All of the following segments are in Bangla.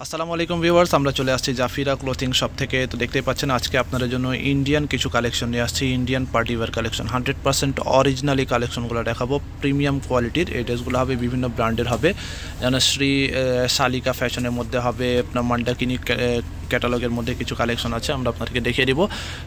আসসালামু আলাইকুম ভিউয়ার্স, আমরা চলে আসছি জাফিরা ক্লোথিং শপ থেকে। তো দেখতেই পাচ্ছেন আজকে আপনাদের জন্য ইন্ডিয়ান কিছু কালেকশন নিয়ে আসছি। Indian party wear collection 100% originally কালেকশনগুলো দেখাবো। প্রিমিয়াম কোয়ালিটির এই ড্রেসগুলো হবে, বিভিন্ন ব্র্যান্ডের হবে, যেন শ্রী শালিকা ফ্যাশনের মধ্যে হবে, আপনার মান্ডাকিনি ক্যাটালগের মধ্যে কিছু কালেকশন আছে, আমরা আপনাদেরকে দেখিয়ে দিব।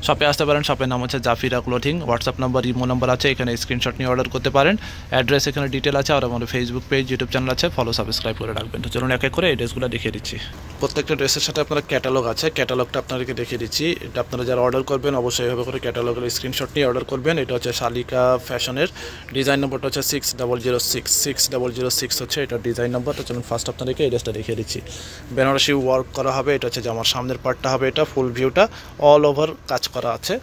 শপে আসতে পারেন, শপের নাম হচ্ছে Zafira clothing. WhatsApp number, imo number আছে, এখানে স্ক্রিনশট নিয়ে অর্ডার করতে পারেন। অ্যাড্রেস এখানে ডিটেল আছে, আর আমাদের ফেসবুক পেজ, ইউটিউব চ্যানেল আছে, ফলো সাবস্ক্রাইব করে রাখবেন। তো চলুন এক এক করে এই ড্রেসগুলো দেখিয়ে দিচ্ছি। প্রত্যেকটা ড্রেসের সাথে আপনার ক্যাটালগ আছে, ক্যাটালগটা আপনাদেরকে দেখিয়ে দিচ্ছি। এটা আপনারা যারা অর্ডার করবেন অবশ্যই এভাবে করে ক্যাটালগের স্ক্রিনশট নিয়ে অর্ডার করবেন। এটা হচ্ছে শালিকা ফ্যাশনের, ডিজাইন নম্বরটা হচ্ছে 6006 হচ্ছে এটা ডিজাইন নম্বর। তো চলুন ফার্স্ট আপনাদেরকে এই ড্রেসটা দেখিয়ে দিচ্ছি। বেনারসি ওয়ার্ক করা হবে, এটা হচ্ছে জামার সামনের পার্টটা হবে, এটা ফুল ভিউটা অল ওভার কাজ করা আছে।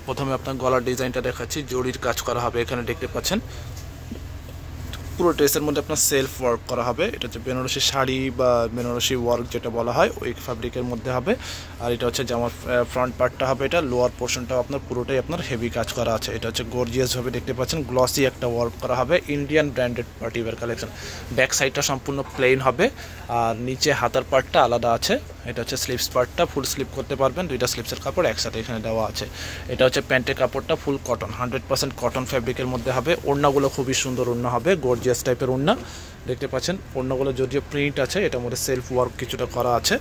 প্রথমে আপনার গলার ডিজাইনটা দেখাচ্ছি, জড়ির কাজ করা হবে, এখানে দেখতে পাচ্ছেন। পুরো ড্রেসের মধ্যে আপনার সেলফ ওয়ার্ক করা হবে। এটা হচ্ছে বেনারসি শাড়ি বা বেনারসি ওয়ার্ক যেটা বলা হয়, ওই ফ্যাব্রিকের মধ্যে হবে। আর এটা হচ্ছে জামার ফ্রন্ট পার্টটা হবে, এটা লোয়ার পোর্শনটাও আপনার পুরোটাই আপনার হেভি কাজ করা আছে। এটা হচ্ছে গর্জিয়াসভাবে দেখতে পাচ্ছেন, গ্লসি একটা ওয়ার্ক করা হবে, Indian branded party wear collection. Back সাইডটা সম্পূর্ণ প্লেন হবে, আর নিচে হাতার পার্টটা আলাদা আছে। এটা হচ্ছে স্লিভস পার্টটা, ফুল স্লিপ করতে পারবেন, দুইটা স্লিপসের কাপড় একসাথে এখানে দেওয়া আছে। এটা হচ্ছে প্যান্টের কাপড়টা ফুল কটন, 100% কটন ফ্যাব্রিকের মধ্যে হবে। ওড়নাগুলো খুবই সুন্দর ওড়না হবে, গর্জিয়াস টাইপের ওড়না দেখতে পাচ্ছেন। ওড়নাগুলো যদিও প্রিন্ট আছে, এটার মধ্যে সেলফ ওয়ার্ক কিছুটা করা আছে।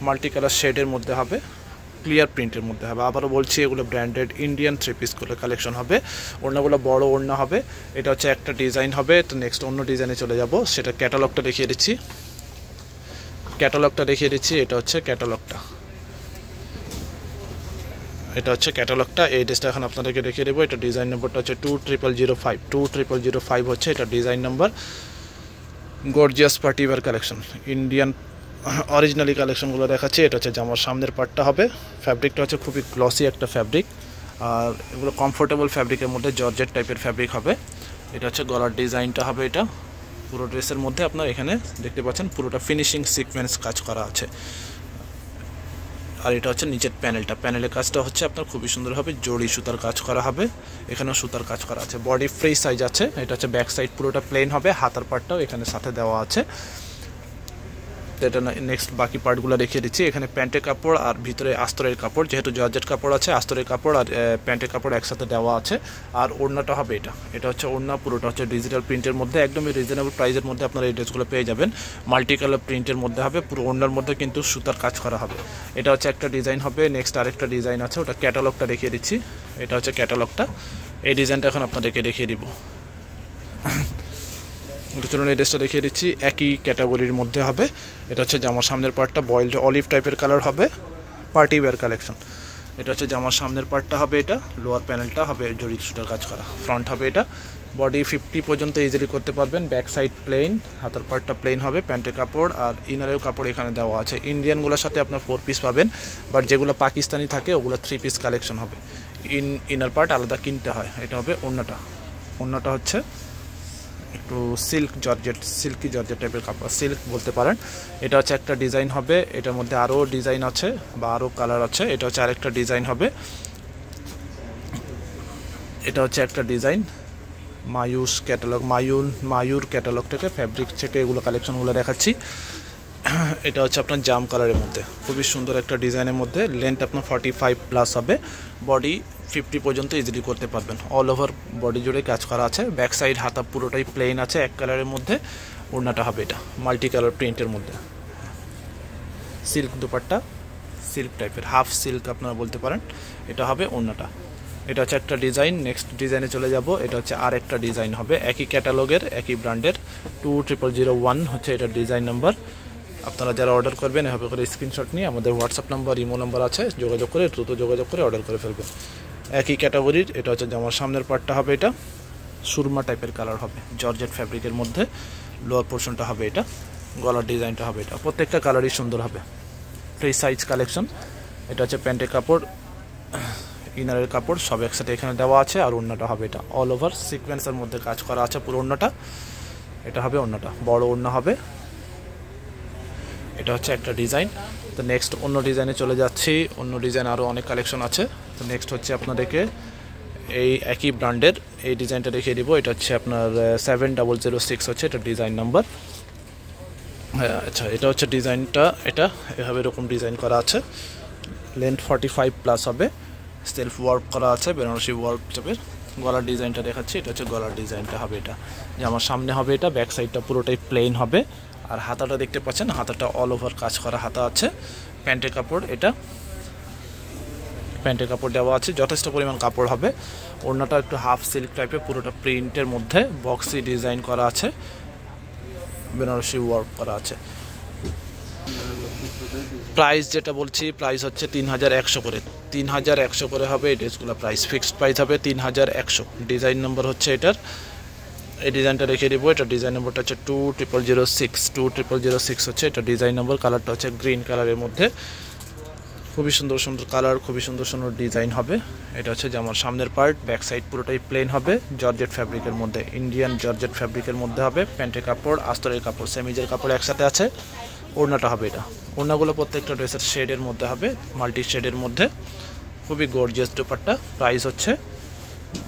মাল্টি কালার শেডের মধ্যে হবে, ক্লিয়ার প্রিন্টের মধ্যে হবে। আবারও বলছি, এগুলো ব্র্যান্ডেড ইন্ডিয়ান থ্রি পিসগুলো কালেকশন হবে। ওড়নাগুলো বড় ওড়না হবে। এটা হচ্ছে একটা ডিজাইন হবে। তো নেক্সট অন্য ডিজাইনে চলে যাব, সেটা ক্যাটালগটা দেখিয়ে দিচ্ছি। এটা হচ্ছে ক্যাটালগটা। এই ড্রেসটা এখন আপনাদেরকে দেখিয়ে দেবো। এটা ডিজাইন নম্বরটা হচ্ছে 20005 হচ্ছে এটা design number. Gorgeous party wear collection, Indian originally কালেকশনগুলো দেখাচ্ছে। এটা হচ্ছে জামার সামনের পার্টটা হবে, ফ্যাব্রিকটা হচ্ছে খুবই গ্লসি একটা ফ্যাব্রিক, আর এগুলো কমফোর্টেবল ফ্যাব্রিকের মধ্যে জর্জেট টাইপের ফ্যাব্রিক হবে। এটা হচ্ছে গলার ডিজাইনটা হবে, এটা পুরো ড্রেসের মধ্যে আপনার এখানে দেখতে পাচ্ছেন পুরোটা ফিনিশিং সিকোয়েন্স কাজ করা আছে। আর এটা হচ্ছে নিচের প্যানেলের কাজটা হচ্ছে আপনার খুবই সুন্দর হবে, জড়ি সুতার কাজ করা হবে, এখানেও সুতার কাজ করা আছে। বডি ফ্রি সাইজ আছে। এটা হচ্ছে ব্যাক সাইড পুরোটা প্লেন হবে, হাতার পার্টটাও এখানে সাথে দেওয়া আছে। এটা নেক্সট বাকি পার্টগুলো দেখিয়ে দিচ্ছি। এখানে প্যান্টের কাপড় আর ভিতরে আস্তরের কাপড়, যেহেতু জর্জেট কাপড় আছে, আস্তরের কাপড় আর প্যান্টের কাপড় একসাথে দেওয়া আছে। আর ওড়নাটা হবে এটা হচ্ছে ওড়না, পুরোটা হচ্ছে ডিজিটাল প্রিন্টের মধ্যে, একদমই রিজনেবল প্রাইসের মধ্যে আপনারা এই ড্রেসগুলো পেয়ে যাবেন। মাল্টি কালার প্রিন্টের মধ্যে হবে, পুরো ওড়নার মধ্যে কিন্তু সুতার কাজ করা হবে। এটা হচ্ছে একটা ডিজাইন হবে। নেক্সট আরেকটা ডিজাইন আছে, ওটা ক্যাটালগটা দেখিয়ে দিচ্ছি। এটা হচ্ছে ক্যাটালগটা, এই ডিজাইনটা এখন আপনাদেরকে দেখিয়ে দিব। চলুন এই ড্রেসটা দেখিয়ে দিচ্ছি, একই ক্যাটাগরির মধ্যে হবে। এটা হচ্ছে জামার সামনের পার্টটা বয়েলড অলিভ টাইপের কালার হবে, পার্টি ওয়্যার কালেকশন। এটা হচ্ছে জামার সামনের পার্টটা হবে, এটা লোয়ার প্যানেলটা হবে জড়ি সুতার কাজ করা, ফ্রন্ট হবে এটা। বডি 50 পর্যন্ত ইজিলি করতে পারবেন, ব্যাক সাইড প্লেন, হাতার পার্টটা প্লেন হবে, প্যান্টের কাপড় আর ইনারের কাপড় এখানে দেওয়া আছে। ইন্ডিয়ানগুলোর সাথে আপনার 4 পিস পাবেন, বাট যেগুলো পাকিস্তানি থাকে ওগুলো 3 পিস কালেকশন হবে। ইনার পার্ট আলাদা কিনতে হয়। এটা হবে ওড়নাটা হচ্ছে একটু সিল্কি জর্জেট টাইপের কাপড়, সিল্ক বলতে পারেন। এটা হচ্ছে একটা ডিজাইন হবে, এটার মধ্যে আরও ডিজাইন আছে বা আরও কালার আছে। এটা হচ্ছে আরেকটা ডিজাইন হবে। এটা হচ্ছে একটা ডিজাইন, মায়ুর ক্যাটালগ থেকে, ফ্যাব্রিক থেকে এগুলো কালেকশনগুলো দেখাচ্ছি। এটা হচ্ছে আপনার জাম কালারের মধ্যে, খুবই সুন্দর একটা ডিজাইনের মধ্যে। লেন্থ আপনার 45+ হবে, বডি 50 পর্যন্ত ইজিলি করতে পারবেন। অল ওভার বডি জুড়ে কাজ করা আছে। ব্যাক সাইড হাতা পুরোটাই প্লেন আছে, এক কালারের মধ্যে। ওড়নাটা হবে এটা মাল্টি কালার প্রিন্টের মধ্যে, সিল্ক দুপাট্টা, সিল্ক টাইপের, হাফ সিল্ক আপনারা বলতে পারেন। এটা হবে ওড়নাটা। এটা হচ্ছে একটা ডিজাইন। নেক্সট ডিজাইনে চলে যাব। এটা হচ্ছে আর একটা ডিজাইন হবে, একই ক্যাটালগের, একই ব্র্যান্ডের, 20001 হচ্ছে এটা ডিজাইন নাম্বার। আপনারা যারা অর্ডার করবেন এভাবে করে স্ক্রিনশট নিয়ে আমাদের হোয়াটসঅ্যাপ নাম্বার, ইমো নাম্বার আছে, দ্রুত যোগাযোগ করে অর্ডার করে ফেলবেন। একই ক্যাটাগরির। এটা হচ্ছে জামার সামনের পার্টটা হবে, এটা সুরমা টাইপের কালার হবে, জর্জেট ফ্যাব্রিকের মধ্যে। লোয়ার পোর্শনটা হবে এটা, গলার ডিজাইনটা হবে এটা, প্রত্যেকটা কালারই সুন্দর হবে, ফ্রি সাইজ কালেকশন। এটা হচ্ছে প্যান্টের কাপড়, ইনারের কাপড় সব একসাথে এখানে দেওয়া আছে। আর ওড়নাটা হবে এটা অল ওভার সিকোয়েন্সের মধ্যে কাজ করা আছে পুরো ওড়নাটা। এটা হবে ওড়নাটা, বড় ওড়না হবে। এটা হচ্ছে একটা ডিজাইন। তো নেক্সট অন্য ডিজাইনে চলে যাচ্ছি। অন্য ডিজাইন আরও অনেক কালেকশন আছে। তো নেক্সট হচ্ছে আপনাদেরকে এই একই ব্র্যান্ডের এই ডিজাইনটা দেখিয়ে দিব। এটা হচ্ছে আপনার 7006 হচ্ছে এটা ডিজাইন নাম্বার। হ্যাঁ আচ্ছা, এটা হচ্ছে ডিজাইনটা, এটা এভাবে এরকম ডিজাইন করা আছে, লেন্থ 45+ হবে, সেলফ ওয়ার্ক করা আছে, বেনারসি ওয়ার্ক টাইপের। গলার ডিজাইনটা দেখাচ্ছি, এটা হচ্ছে গলার ডিজাইনটা হবে, এটা যে আমার সামনে হবে, এটা ব্যাক সাইডটা পুরোটাই প্লেন হবে। আর হাতাটা দেখতে পাচ্ছেন, হাতাটা অল ওভার কাজ করা হাতা আছে। প্যান্টের কাপড়, এটা প্যান্টের কাপড় দেওয়া আছে, যথেষ্ট পরিমাণ কাপড় হবে। ওড়নাটা একটু হাফ সিল্ক টাইপের, পুরোটা প্রিন্টের মধ্যে বক্সি ডিজাইন করা আছে, বেনারসি ওয়ার্ক করা আছে। প্রাইস যেটা বলছি, প্রাইস হচ্ছে 3100 করে, 3100 করে হবে এই ড্রেসগুলো। প্রাইস ফিক্সড প্রাইস হবে 3100। ডিজাইন নম্বর হচ্ছে এটার, এই ডিজাইনটা রেখে দেবো। এটা ডিজাইন নম্বরটা হচ্ছে 2006 হচ্ছে এটা ডিজাইন নম্বর। কালারটা হচ্ছে গ্রিন কালারের মধ্যে, খুবই সুন্দর সুন্দর কালার, খুবই সুন্দর সুন্দর ডিজাইন হবে। এটা হচ্ছে জামার সামনের পার্ট, ব্যাক সাইড পুরোটাই প্লেন হবে, জর্জেট ফ্যাব্রিকের মধ্যে, ইন্ডিয়ান জর্জেট ফ্যাব্রিকের মধ্যে হবে। প্যান্টের কাপড়, আস্তরের কাপড়, সেমিজের কাপড় একসাথে আছে। ওড়নাটা হবে এটা, ওড়নাগুলো প্রত্যেকটা ড্রেসের শেডের মধ্যে হবে, মাল্টি শেডের মধ্যে, খুবই গর্জিয়াস দুপাট্টা। প্রাইস হচ্ছে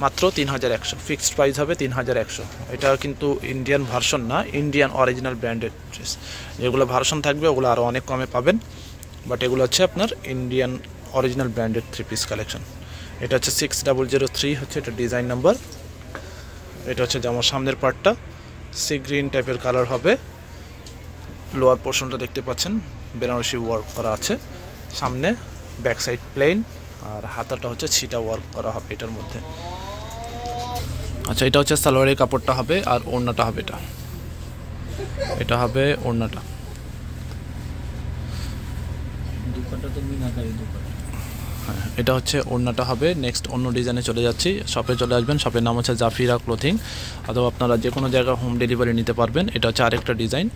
মাত্র 3100, ফিক্সড প্রাইস হবে 3100। এটা কিন্তু ইন্ডিয়ান ভার্সন না, ইন্ডিয়ান অরিজিনাল ব্র্যান্ডেড ড্রেস। যেগুলো ভার্সন থাকবে ওগুলো আরও অনেক কমে পাবেন, বাট এগুলো হচ্ছে আপনার Indian original branded 3 piece collection. এটা হচ্ছে 6003 হচ্ছে এটা ডিজাইন নাম্বার। এটা হচ্ছে জামার সামনের পার্টটা, সি গ্রিন টাইপের কালার হবে। লোয়ার পোর্শনটা দেখতে পাচ্ছেন বেনারসি ওয়ার্ক করা আছে, সামনে ব্যাক সাইড প্লেন, আর হাতাটা হচ্ছে ছিটা ওয়ার্ক করা হবে এটার মধ্যে। আচ্ছা, এটা হচ্ছে সালোয়ারের কাপড়টা হবে, আর ওড়নাটা হবে এটা, এটা হবে ওড়নাটা। হ্যাঁ, এটা হচ্ছে ওড়নাটা হবে। নেক্সট অন্য ডিজাইনে চলে যাচ্ছি। শপে চলে আসবেন, শপের নাম হচ্ছে জাফিরা ক্লোথিং, অথবা আপনারা যে কোনো জায়গায় হোম ডেলিভারি নিতে পারবেন। এটা হচ্ছে আরেকটা ডিজাইন,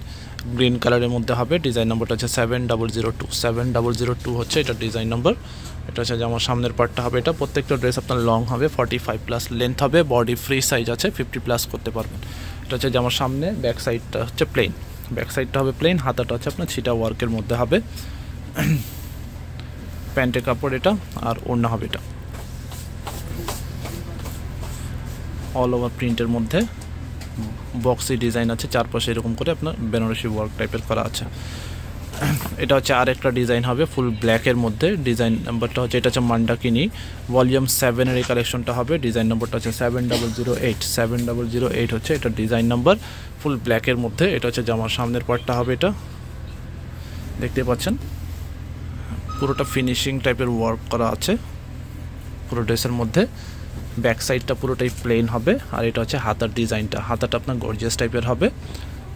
গ্রিন কালারের মধ্যে হবে। ডিজাইন নম্বরটা হচ্ছে 7002 হচ্ছে এটা ডিজাইন নম্বর। এটা হচ্ছে যেমন সামনের পার্টটা হবে, এটা প্রত্যেকটা ড্রেস আপনার লং হবে, 45+ লেন্থ হবে, বডি ফ্রি সাইজ আছে, 50+ করতে পারবেন। এটা হচ্ছে যেমন সামনে, ব্যাক সাইডটা হচ্ছে প্লেন, ব্যাক সাইডটা হবে প্লেন, হাতাটা হচ্ছে আপনার ছিটা ওয়ার্কের মধ্যে হবে। প্যান্টের কাপড় এটা, আর ওড়না হবে এটা অল ওভার প্রিন্টের মধ্যে, বক্সি ডিজাইন আছে, চারপাশে এরকম করে আপনার বেনারসি ওয়ার্ক টাইপের করা আছে। এটা হচ্ছে আর একটা ডিজাইন হবে ফুল ব্ল্যাকের মধ্যে। ডিজাইন নাম্বারটা হচ্ছে, এটা হচ্ছে মান্ডাকিনি ভলিউম 7-এর এই কালেকশনটা হবে। ডিজাইন নাম্বারটা হচ্ছে 7008 হচ্ছে এটা ডিজাইন নাম্বার, ফুল ব্ল্যাকের মধ্যে। এটা হচ্ছে জামার সামনের পার্টটা হবে, এটা দেখতে পাচ্ছেন পুরোটা ফিনিশিং টাইপের ওয়ার্ক করা আছে পুরো ড্রেসের মধ্যে। ব্যাক সাইডটা পুরোটাই প্লেন হবে, আর এটা হচ্ছে হাতার ডিজাইনটা, হাতাটা আপনার গর্জিয়াস টাইপের হবে।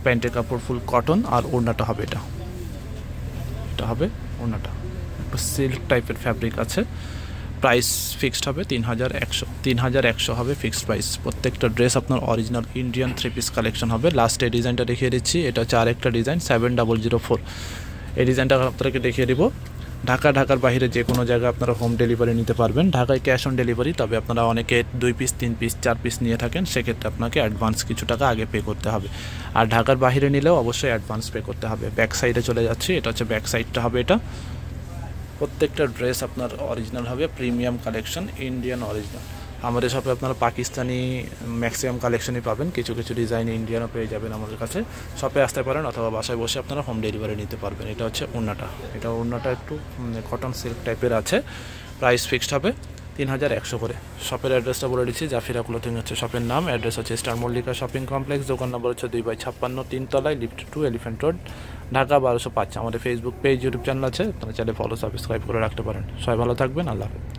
প্যান্টের কাপড় ফুল কটন, আর ওড়নাটা হবে এটা, এটা হবে ওড়নাটা, একটু সিল্ক টাইপের ফ্যাব্রিক আছে। প্রাইস ফিক্সড হবে 3100 হবে ফিক্সড প্রাইস। প্রত্যেকটা ড্রেস আপনার অরিজিনাল ইন্ডিয়ান 3 পিস কালেকশন হবে। লাস্টে ডিজাইনটা দেখিয়ে দিচ্ছি, এটা হচ্ছে আরেকটা ডিজাইন 7004। এই ডিজাইনটা আপনাকে দেখিয়ে দিব। ঢাকার বাইরে যে কোনো জায়গায় আপনারা হোম ডেলিভারি নিতে পারবেন। ঢাকায় ক্যাশ অন ডেলিভারি, তবে আপনারা অনেকে 2 পিস 3 পিস 4 পিস নিয়ে থাকেন, সেক্ষেত্রে আপনাকে অ্যাডভান্স কিছু টাকা আগে পে করতে হবে। আর ঢাকার বাইরে নিলেও অবশ্যই অ্যাডভান্স পে করতে হবে। ব্যাক সাইডে চলে যাচ্ছি, এটা হচ্ছে ব্যাক সাইডটা হবে এটা। প্রত্যেকটা ড্রেস আপনার অরিজিনাল হবে, প্রিমিয়াম কালেকশন, ইন্ডিয়ান অরিজিনাল। আমাদের শপে আপনারা পাকিস্তানি ম্যাক্সিমাম কালেকশনই পাবেন, কিছু কিছু ডিজাইন ইন্ডিয়ানও পেয়ে যাবেন আমাদের কাছে। শপে আসতে পারেন, অথবা বাসায় বসে আপনারা হোম ডেলিভারি নিতে পারবেন। এটা হচ্ছে ওড়নাটা, এটা ওড়নাটা একটু কটন সিল্ক টাইপের আছে। প্রাইস ফিক্সড হবে 3100 করে। শপের অ্যাড্রেসটা বলে দিচ্ছি, জাফিরা ক্লোথিং হচ্ছে শপের নাম। অ্যাড্রেস হচ্ছে স্টার মল্লিকা শপিং কমপ্লেক্স, দোকান নম্বর হচ্ছে 2/56, 3 তলায়, লিফট 2, এলিফ্যান্ট রোড, ঢাকা 1205। আমাদের ফেসবুক পেজ, ইউটিউব চ্যানেল আছে, আপনারা চাইলে ফলো সাবস্ক্রাইব করে রাখতে পারেন। সবাই ভালো থাকবেন, আল্লাহ হাফেজ।